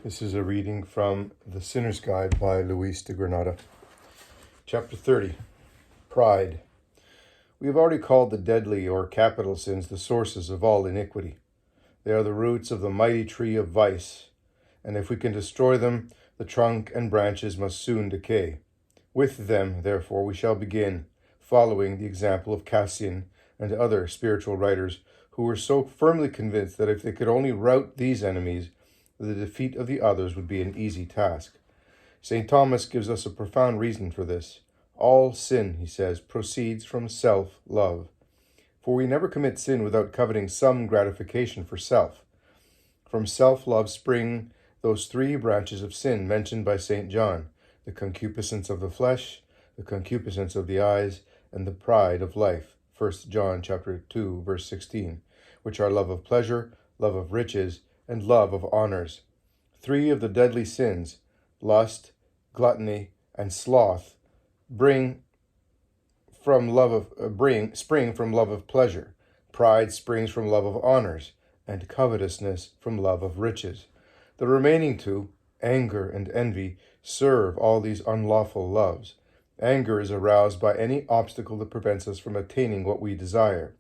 This is a reading from The Sinner's Guide by Luis de Granada. Chapter 30. Pride. We have already called the deadly or capital sins the sources of all iniquity. They are the roots of the mighty tree of vice, and if we can destroy them, the trunk and branches must soon decay. With them, therefore, we shall begin, following the example of Cassian and other spiritual writers who were so firmly convinced that if they could only rout these enemies, the defeat of the others would be an easy task. St. Thomas gives us a profound reason for this. All sin, he says, proceeds from self-love. For we never commit sin without coveting some gratification for self. From self-love spring those three branches of sin mentioned by St. John: the concupiscence of the flesh, the concupiscence of the eyes, and the pride of life. 1 John chapter 2, verse 16, which are love of pleasure, love of riches, and love of honors. Three of the deadly sins, lust, gluttony, and sloth, spring from love of pleasure. Pride springs from love of honors, and covetousness from love of riches. The remaining two, anger and envy, serve all these unlawful loves. Anger is aroused by any obstacle that prevents us from attaining what we desire,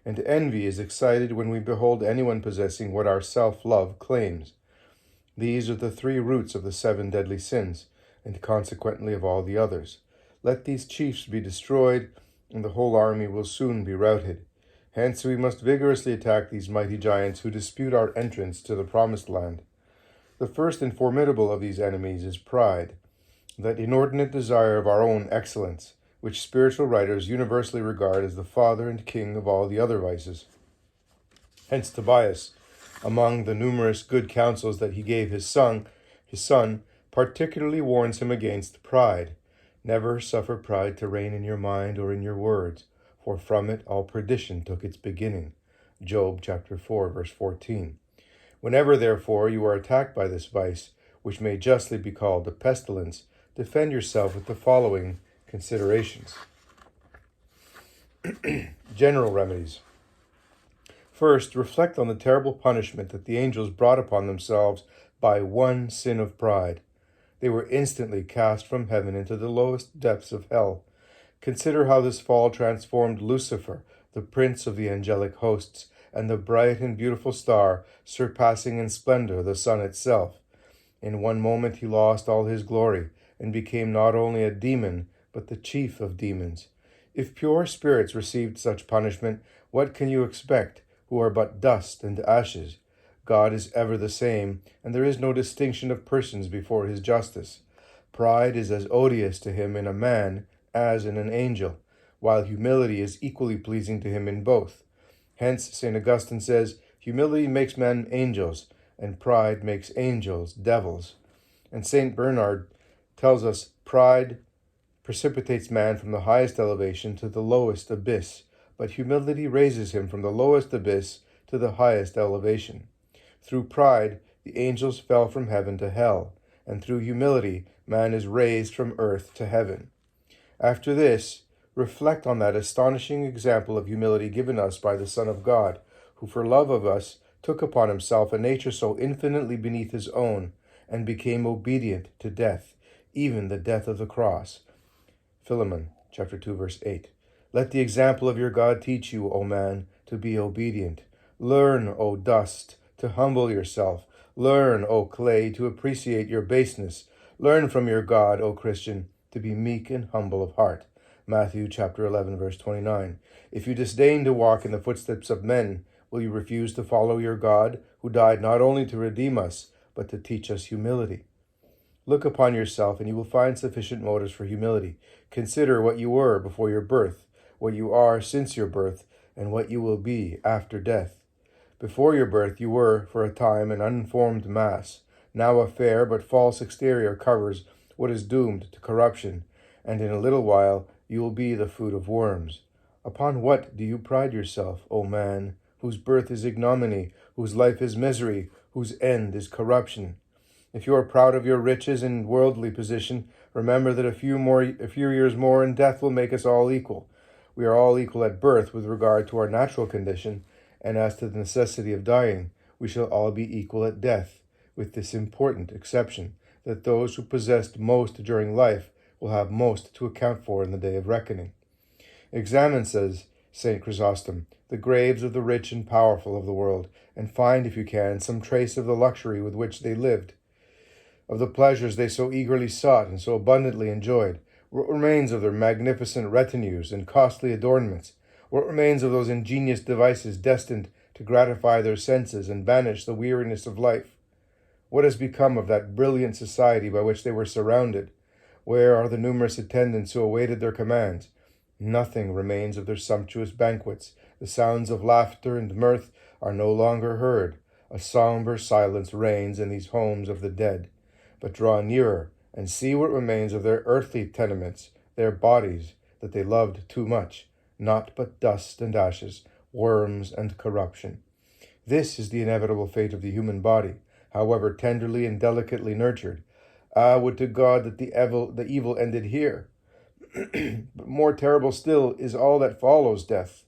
and envy is excited when we behold anyone possessing what our self-love claims. These are the three roots of the 7 deadly sins, and consequently of all the others. Let these chiefs be destroyed, and the whole army will soon be routed. Hence we must vigorously attack these mighty giants who dispute our entrance to the promised land. The first and formidable of these enemies is pride, that inordinate desire of our own excellence, which spiritual writers universally regard as the father and king of all the other vices. Hence Tobias, among the numerous good counsels that he gave his son, particularly warns him against pride. Never suffer pride to reign in your mind or in your words, for from it all perdition took its beginning. Job chapter 4, verse 14. Whenever, therefore, you are attacked by this vice, which may justly be called a pestilence, defend yourself with the following considerations. General remedies. First, reflect on the terrible punishment that the angels brought upon themselves by one sin of pride. They were instantly cast from heaven into the lowest depths of hell. Consider how this fall transformed Lucifer, the prince of the angelic hosts, and the bright and beautiful star, surpassing in splendor the sun itself. In one moment he lost all his glory, and became not only a demon, but the chief of demons. If pure spirits received such punishment, what can you expect, who are but dust and ashes? God is ever the same, and there is no distinction of persons before his justice. Pride is as odious to him in a man as in an angel, while humility is equally pleasing to him in both. Hence, St. Augustine says, humility makes men angels, and pride makes angels devils. And St. Bernard tells us pride precipitates man from the highest elevation to the lowest abyss, but humility raises him from the lowest abyss to the highest elevation. Through pride, the angels fell from heaven to hell, and through humility, man is raised from earth to heaven. After this, reflect on that astonishing example of humility given us by the Son of God, who for love of us took upon himself a nature so infinitely beneath his own, and became obedient to death, even the death of the cross. Philemon, chapter 2, verse 8. Let the example of your God teach you, O man, to be obedient. Learn, O dust, to humble yourself. Learn, O clay, to appreciate your baseness. Learn from your God, O Christian, to be meek and humble of heart. Matthew chapter 11, verse 29. If you disdain to walk in the footsteps of men, will you refuse to follow your God, who died not only to redeem us, but to teach us humility? Look upon yourself, and you will find sufficient motives for humility. Consider what you were before your birth, what you are since your birth, and what you will be after death. Before your birth you were, for a time, an unformed mass. Now a fair but false exterior covers what is doomed to corruption, and in a little while you will be the food of worms. Upon what do you pride yourself, O man, whose birth is ignominy, whose life is misery, whose end is corruption? If you are proud of your riches and worldly position, remember that a few years more and death will make us all equal. We are all equal at birth with regard to our natural condition, and as to the necessity of dying, we shall all be equal at death. with this important exception, that those who possessed most during life will have most to account for in the day of reckoning. Examine, says St. Chrysostom, the graves of the rich and powerful of the world, and find, if you can, some trace of the luxury with which they lived, of the pleasures they so eagerly sought and so abundantly enjoyed. What remains of their magnificent retinues and costly adornments? What remains of those ingenious devices destined to gratify their senses and banish the weariness of life? What has become of that brilliant society by which they were surrounded? Where are the numerous attendants who awaited their commands? Nothing remains of their sumptuous banquets. The sounds of laughter and mirth are no longer heard. A somber silence reigns in these homes of the dead. But draw nearer and see what remains of their earthly tenements, their bodies that they loved too much, naught but dust and ashes, worms and corruption. This is the inevitable fate of the human body, however tenderly and delicately nurtured. Ah, would to God that the evil ended here. But more terrible still is all that follows death,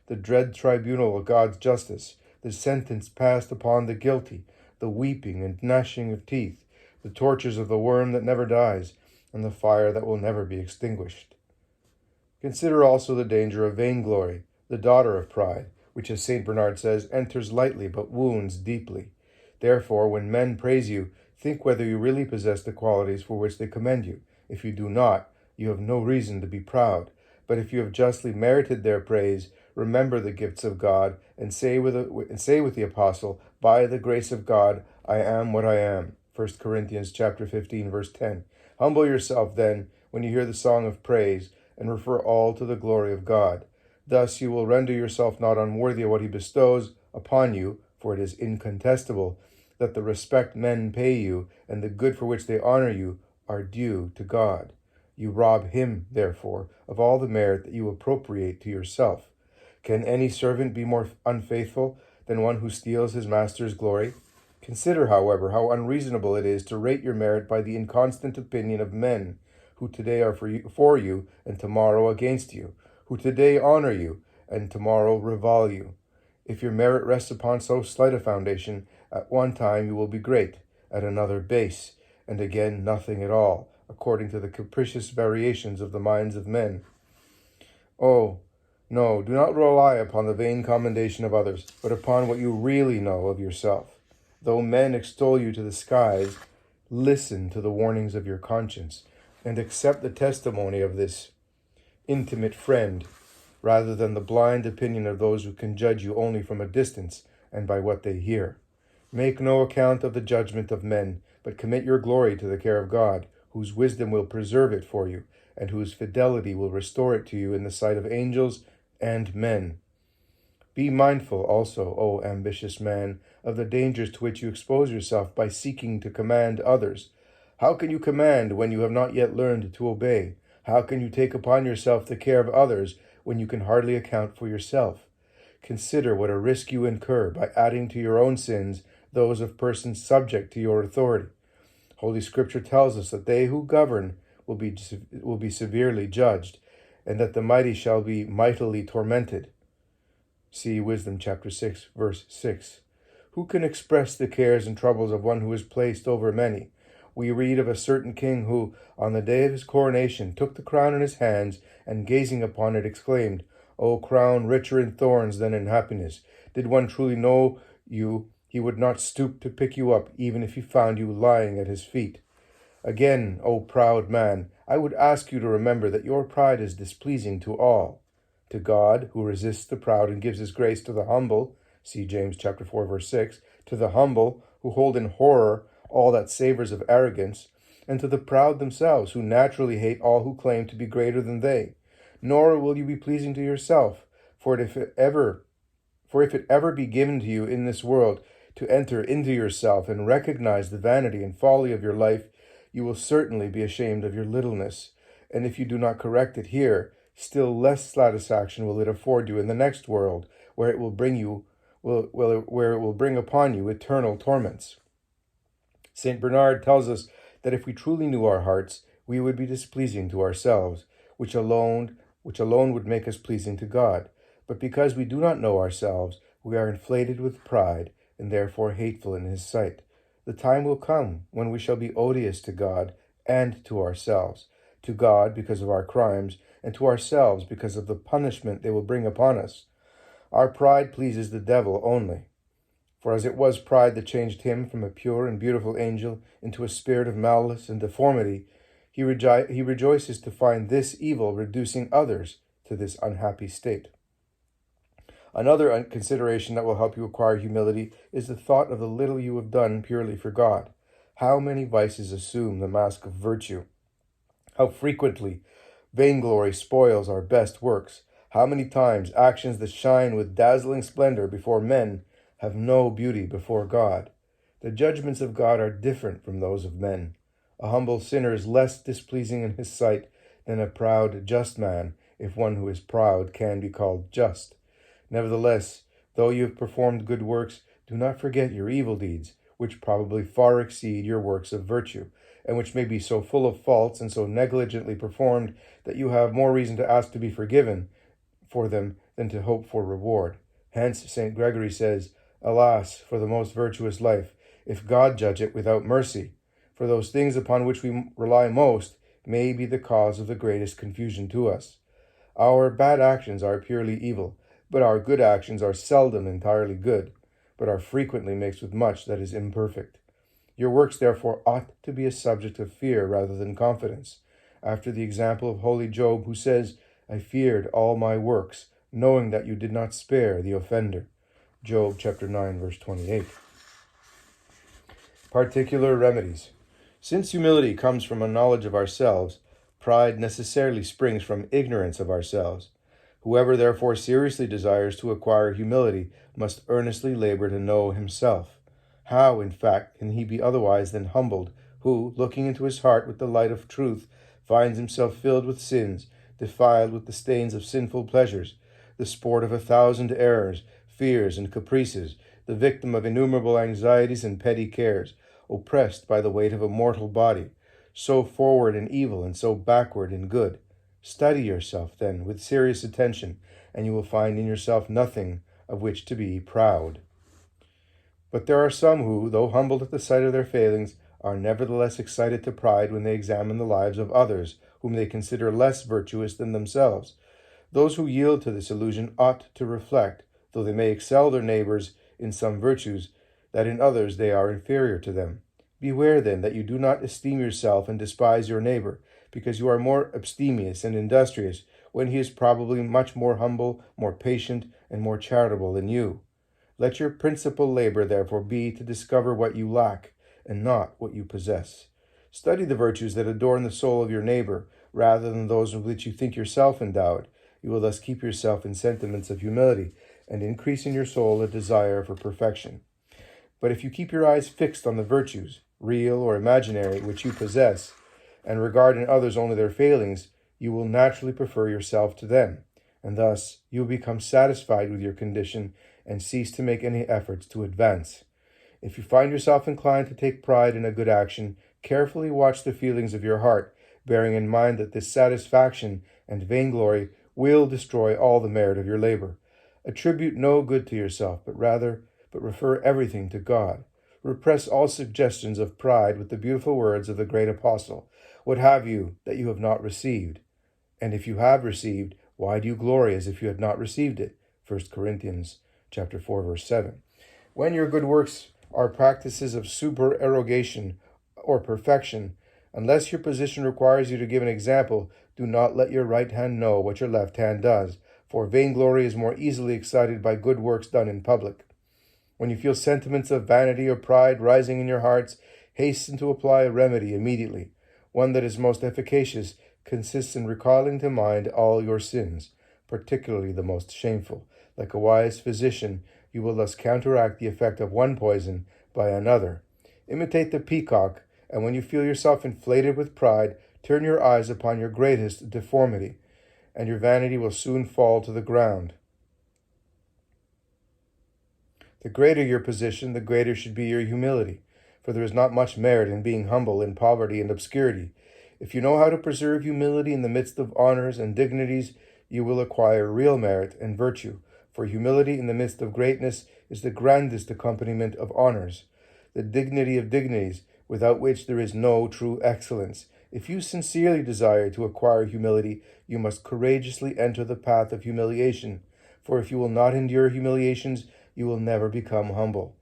the dread tribunal of God's justice, the sentence passed upon the guilty, the weeping and gnashing of teeth, the tortures of the worm that never dies, and the fire that will never be extinguished. Consider also the danger of vainglory, the daughter of pride, which, as St. Bernard says, enters lightly but wounds deeply. Therefore, when men praise you, think whether you really possess the qualities for which they commend you. If you do not, you have no reason to be proud. But if you have justly merited their praise, remember the gifts of God, and say with the apostle, "By the grace of God, I am what I am." 1 Corinthians chapter 15, verse 10. Humble yourself, then, when you hear the song of praise, and refer all to the glory of God. Thus you will render yourself not unworthy of what he bestows upon you, for it is incontestable that the respect men pay you and the good for which they honor you are due to God. You rob him, therefore, of all the merit that you appropriate to yourself. Can any servant be more unfaithful than one who steals his master's glory? Consider, however, how unreasonable it is to rate your merit by the inconstant opinion of men, who today are for you and tomorrow against you, who today honor you and tomorrow revile you. If your merit rests upon so slight a foundation, at one time you will be great, at another base, and again nothing at all, according to the capricious variations of the minds of men. Oh, no, do not rely upon the vain commendation of others, but upon what you really know of yourself. Though men extol you to the skies, listen to the warnings of your conscience, and accept the testimony of this intimate friend, rather than the blind opinion of those who can judge you only from a distance and by what they hear. Make no account of the judgment of men, but commit your glory to the care of God, whose wisdom will preserve it for you, and whose fidelity will restore it to you in the sight of angels and men. Be mindful also, O ambitious man, of the dangers to which you expose yourself by seeking to command others. How can you command when you have not yet learned to obey? How can you take upon yourself the care of others when you can hardly account for yourself? Consider what a risk you incur by adding to your own sins those of persons subject to your authority. Holy Scripture tells us that they who govern will be severely judged, and that the mighty shall be mightily tormented. See Wisdom chapter 6, verse 6. Who can express the cares and troubles of one who is placed over many? We read of a certain king who, on the day of his coronation, took the crown in his hands, and gazing upon it exclaimed, "O crown richer in thorns than in happiness! Did one truly know you, he would not stoop to pick you up, even if he found you lying at his feet." Again, O proud man, I would ask you to remember that your pride is displeasing to all. To God, who resists the proud and gives his grace to the humble, see James chapter 4, verse 6, to the humble, who hold in horror all that savors of arrogance, and to the proud themselves, who naturally hate all who claim to be greater than they. Nor will you be pleasing to yourself, for if it ever be given to you in this world to enter into yourself and recognize the vanity and folly of your life, you will certainly be ashamed of your littleness. And if you do not correct it here, still less satisfaction will it afford you in the next world, where it will bring upon you eternal torments. St. Bernard tells us that if we truly knew our hearts, we would be displeasing to ourselves, which alone would make us pleasing to God. But because we do not know ourselves, we are inflated with pride, and therefore hateful in his sight. The time will come when we shall be odious to God and to ourselves, to God because of our crimes, and to ourselves because of the punishment they will bring upon us. Our pride pleases the devil only. For as it was pride that changed him from a pure and beautiful angel into a spirit of malice and deformity, he rejoices to find this evil reducing others to this unhappy state. Another consideration that will help you acquire humility is the thought of the little you have done purely for God. How many vices assume the mask of virtue? How frequently vainglory spoils our best works? How many times actions that shine with dazzling splendor before men have no beauty before God? The judgments of God are different from those of men. A humble sinner is less displeasing in his sight than a proud, just man, if one who is proud can be called just. Nevertheless, though you have performed good works, do not forget your evil deeds, which probably far exceed your works of virtue, and which may be so full of faults and so negligently performed that you have more reason to ask to be forgiven for them than to hope for reward. Hence, St. Gregory says, "Alas, for the most virtuous life, if God judge it without mercy! For those things upon which we rely most may be the cause of the greatest confusion to us. Our bad actions are purely evil, but our good actions are seldom entirely good, but are frequently mixed with much that is imperfect. Your works, therefore, ought to be a subject of fear rather than confidence, after the example of holy Job, who says, 'I feared all my works, knowing that you did not spare the offender.'" Job chapter 9, verse 28. Particular remedies. Since humility comes from a knowledge of ourselves, pride necessarily springs from ignorance of ourselves. Whoever therefore seriously desires to acquire humility must earnestly labor to know himself. How, in fact, can he be otherwise than humbled, who, looking into his heart with the light of truth, finds himself filled with sins, defiled with the stains of sinful pleasures, the sport of 1,000 errors, fears, and caprices, the victim of innumerable anxieties and petty cares, oppressed by the weight of a mortal body, so forward in evil and so backward in good? Study yourself, then, with serious attention, and you will find in yourself nothing of which to be proud. But there are some who, though humbled at the sight of their failings, are nevertheless excited to pride when they examine the lives of others, whom they consider less virtuous than themselves. Those who yield to this illusion ought to reflect, though they may excel their neighbors in some virtues, that in others they are inferior to them. Beware, then, that you do not esteem yourself and despise your neighbor, because you are more abstemious and industrious, when he is probably much more humble, more patient, and more charitable than you. Let your principal labor, therefore, be to discover what you lack, and not what you possess. Study the virtues that adorn the soul of your neighbor, rather than those with which you think yourself endowed. You will thus keep yourself in sentiments of humility, and increase in your soul a desire for perfection. But if you keep your eyes fixed on the virtues, real or imaginary, which you possess, and regard in others only their failings, you will naturally prefer yourself to them, and thus you will become satisfied with your condition and cease to make any efforts to advance. If you find yourself inclined to take pride in a good action, carefully watch the feelings of your heart, bearing in mind that this satisfaction and vainglory will destroy all the merit of your labor. Attribute no good to yourself, but refer everything to God. Repress all suggestions of pride with the beautiful words of the great apostle. What have you that you have not received? And if you have received, why do you glory as if you had not received it? 1 Corinthians chapter 4, verse 7. When your good works are practices of supererogation or perfection, unless your position requires you to give an example, do not let your right hand know what your left hand does, for vainglory is more easily excited by good works done in public. When you feel sentiments of vanity or pride rising in your hearts, hasten to apply a remedy immediately. One that is most efficacious consists in recalling to mind all your sins, particularly the most shameful. Like a wise physician, you will thus counteract the effect of one poison by another. Imitate the peacock, and when you feel yourself inflated with pride, turn your eyes upon your greatest deformity, and your vanity will soon fall to the ground. The greater your position, the greater should be your humility, for there is not much merit in being humble in poverty and obscurity. If you know how to preserve humility in the midst of honors and dignities, you will acquire real merit and virtue, for humility in the midst of greatness is the grandest accompaniment of honors. the dignity of dignities, without which there is no true excellence. If you sincerely desire to acquire humility, you must courageously enter the path of humiliation. For if you will not endure humiliations, you will never become humble.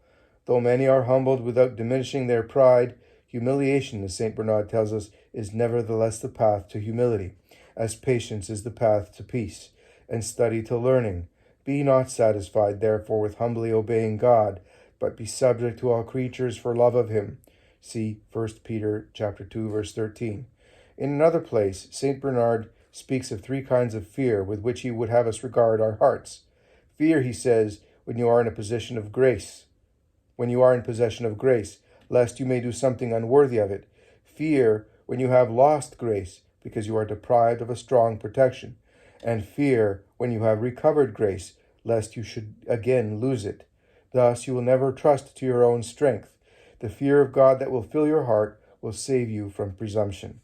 Though many are humbled without diminishing their pride, humiliation, as St. Bernard tells us, is nevertheless the path to humility, as patience is the path to peace, and study to learning. Be not satisfied, therefore, with humbly obeying God, but be subject to all creatures for love of him. See 1 Peter chapter 2, verse 13. In another place, St. Bernard speaks of 3 kinds of fear with which he would have us regard our hearts. Fear, he says, when you are in a position of grace, lest you may do something unworthy of it. Fear when you have lost grace, because you are deprived of a strong protection. And fear when you have recovered grace, lest you should again lose it. Thus you will never trust to your own strength. The fear of God that will fill your heart will save you from presumption.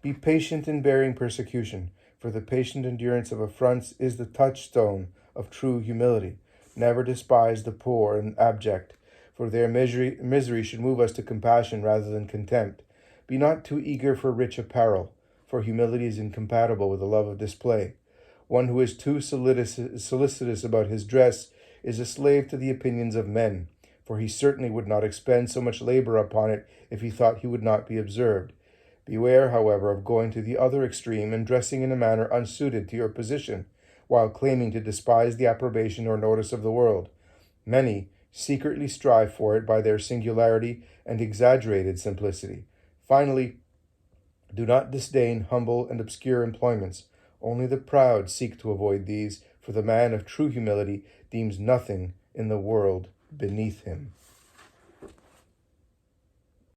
Be patient in bearing persecution, for the patient endurance of affronts is the touchstone of true humility. Never despise the poor and abject, for their misery should move us to compassion rather than contempt. Be not too eager for rich apparel, for humility is incompatible with the love of display. One who is too solicitous about his dress is a slave to the opinions of men, for he certainly would not expend so much labor upon it if he thought he would not be observed. Beware, however, of going to the other extreme and dressing in a manner unsuited to your position, while claiming to despise the approbation or notice of the world. Many secretly strive for it by their singularity and exaggerated simplicity. Finally, do not disdain humble and obscure employments. Only the proud seek to avoid these, for the man of true humility deems nothing in the world beneath him.